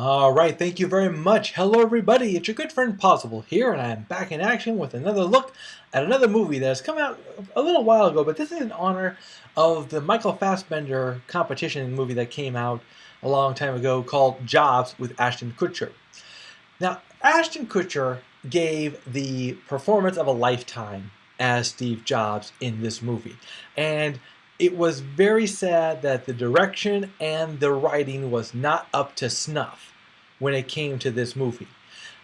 All right, thank you very much. Hello, everybody. It's your good friend Pozzible here, and I'm back in action with another look at another movie that has come out a little while ago, but this is in honor of the Michael Fassbender competition movie that came out a long time ago called Jobs with Ashton Kutcher. Now, Ashton Kutcher gave the performance of a lifetime as Steve Jobs in this movie. And it was very sad that the direction and the writing was not up to snuff when it came to this movie.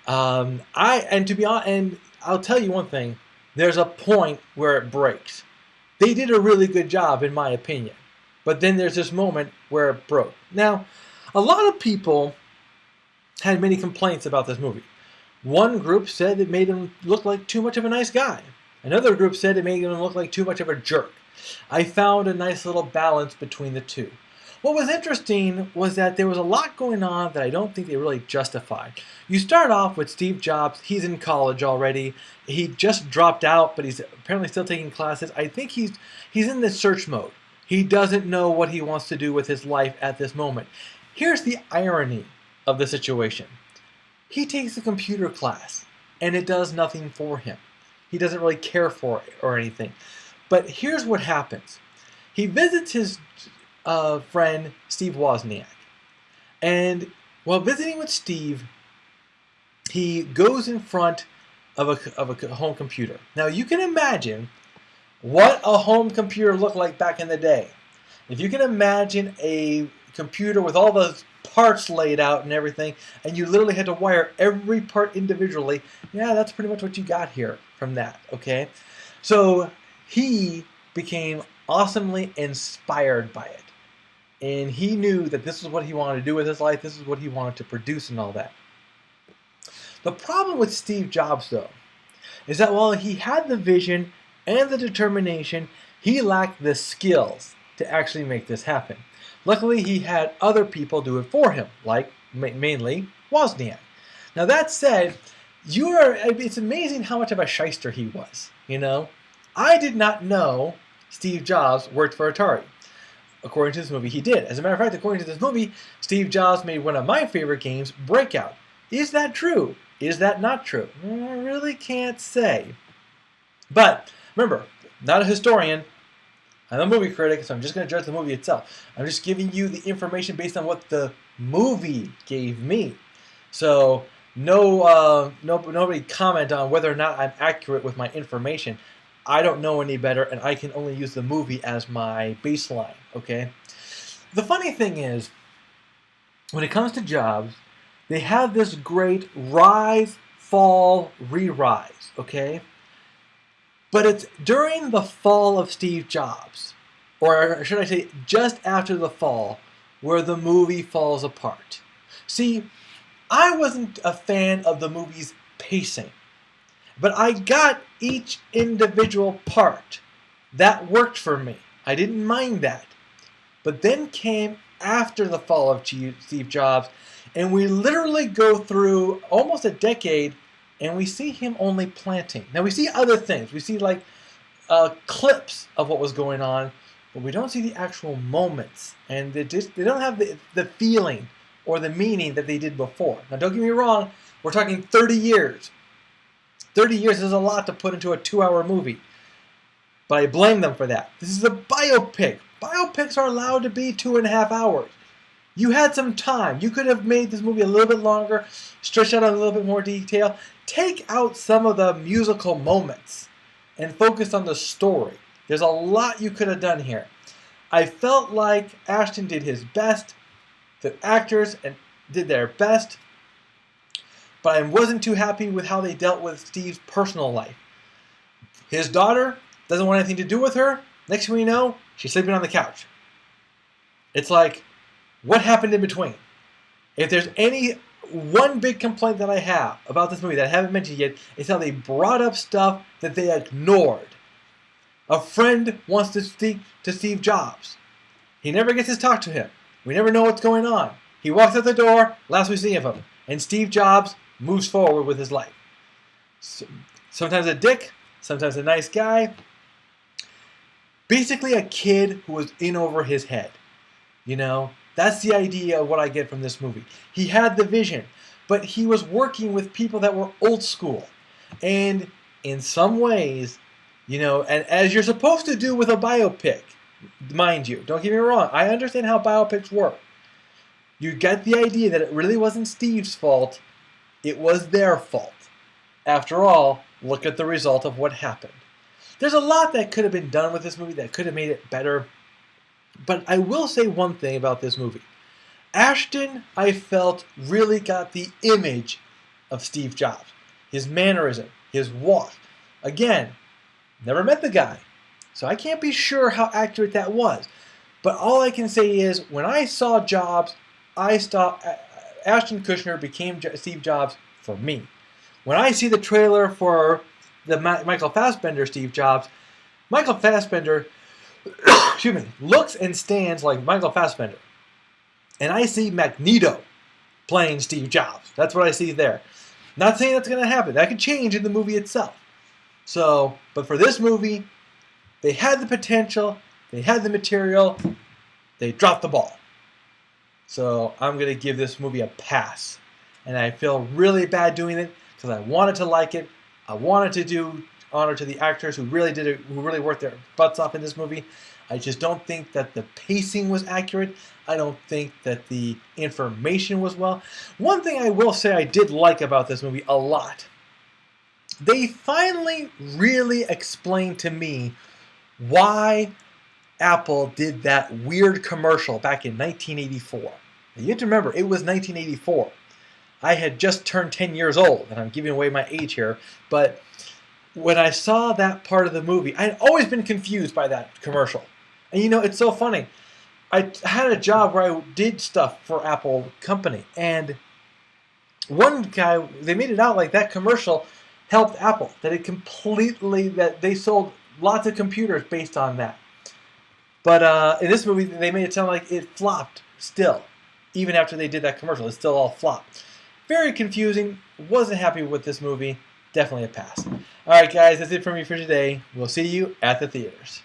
To be honest, and I'll tell you one thing, there's a point where it breaks. They did a really good job, in my opinion. But then there's this moment where it broke. Now, a lot of people had many complaints about this movie. One group said it made him look like too much of a nice guy. Another group said it made him look like too much of a jerk. I found a nice little balance between the two. What was interesting was that there was a lot going on that I don't think they really justified. You start off with Steve Jobs. He's in college already. He just dropped out, but he's apparently still taking classes. I think he's in this search mode. He doesn't know what he wants to do with his life at this moment. Here's the irony of the situation. He takes a computer class, and it does nothing for him. He doesn't really care for it or anything. But here's what happens. He visits his friend, Steve Wozniak. And while visiting with Steve, he goes in front of a home computer. Now, you can imagine what a home computer looked like back in the day. If you can imagine a computer with all those parts laid out and everything, and you literally had to wire every part individually, yeah, that's pretty much what you got here from that, okay? So he became awesomely inspired by it. And he knew that this is what he wanted to do with his life, this is what he wanted to produce and all that. The problem with Steve Jobs, though, is that while he had the vision and the determination, he lacked the skills to actually make this happen. Luckily, he had other people do it for him, like mainly Wozniak. Now, that said, it's amazing how much of a shyster he was, you know? I did not know Steve Jobs worked for Atari. According to this movie, he did. As a matter of fact, according to this movie, Steve Jobs made one of my favorite games, Breakout. Is that true? Is that not true? I really can't say. But remember, not a historian. I'm a movie critic, so I'm just going to judge the movie itself. I'm just giving you the information based on what the movie gave me. So nobody comment on whether or not I'm accurate with my information. I don't know any better, and I can only use the movie as my baseline, okay? The funny thing is, when it comes to Jobs, they have this great rise, fall, re-rise, okay? But it's during the fall of Steve Jobs, or should I say just after the fall, where the movie falls apart. See, I wasn't a fan of the movie's pacing, but I got each individual part. That worked for me. I didn't mind that. But then came after the fall of Steve Jobs, and we literally go through almost a decade, and we see him only planting. Now, we see other things. We see, like, clips of what was going on, but we don't see the actual moments. And they don't have the feeling or the meaning that they did before. Now, don't get me wrong. We're talking 30 years. 30 years is a lot to put into a 2-hour movie. But I blame them for that. This is a biopic. Biopics are allowed to be 2.5 hours. You had some time. You could have made this movie a little bit longer, stretched out a little bit more detail, take out some of the musical moments, and focus on the story. There's a lot you could have done here. I felt like Ashton did his best. The actors did their best. But I wasn't too happy with how they dealt with Steve's personal life. His daughter doesn't want anything to do with her. Next thing we know, she's sleeping on the couch. It's like, what happened in between? If there's one big complaint that I have about this movie that I haven't mentioned yet, is how they brought up stuff that they ignored. A friend wants to speak to Steve Jobs. He never gets to talk to him. We never know what's going on. He walks out the door, last we see of him, and Steve Jobs moves forward with his life. Sometimes a dick, sometimes a nice guy. Basically a kid who was in over his head. You know, That's the idea of what I get from this movie. He had the vision, but he was working with people that were old school. And in some ways, and as you're supposed to do with a biopic, mind you, don't get me wrong, I understand how biopics work. You get the idea that it really wasn't Steve's fault, it was their fault. After all, look at the result of what happened. There's a lot that could have been done with this movie that could have made it better. But I will say one thing about this movie. Ashton, I felt, really got the image of Steve Jobs. His mannerism, his walk. Again, never met the guy, so I can't be sure how accurate that was. But all I can say is, when I saw Jobs, Ashton Kutcher became Steve Jobs for me. When I see the trailer for the Michael Fassbender Steve Jobs, Michael Fassbender excuse me, looks and stands like Michael Fassbender. And I see Magneto playing Steve Jobs. That's what I see there. Not saying that's going to happen. That could change in the movie itself. So, but for this movie, they had the potential, they had the material, they dropped the ball. So I'm going to give this movie a pass. And I feel really bad doing it because I wanted to like it. I wanted to do honor to the actors who really did it, who really worked their butts off in this movie. I just don't think that the pacing was accurate. I don't think that the information was well. One thing I will say I did like about this movie a lot. They finally really explained to me why Apple did that weird commercial back in 1984. Now, you have to remember, it was 1984. I had just turned 10 years old, and I'm giving away my age here, but when I saw that part of the movie, I had always been confused by that commercial. And it's so funny. I had a job where I did stuff for Apple Company, and one guy, they made it out like that commercial helped Apple, that they sold lots of computers based on that. But in this movie, they made it sound like it flopped still. Even after they did that commercial, it still all flopped. Very confusing. Wasn't happy with this movie. Definitely a pass. All right, guys, that's it for me for today. We'll see you at the theaters.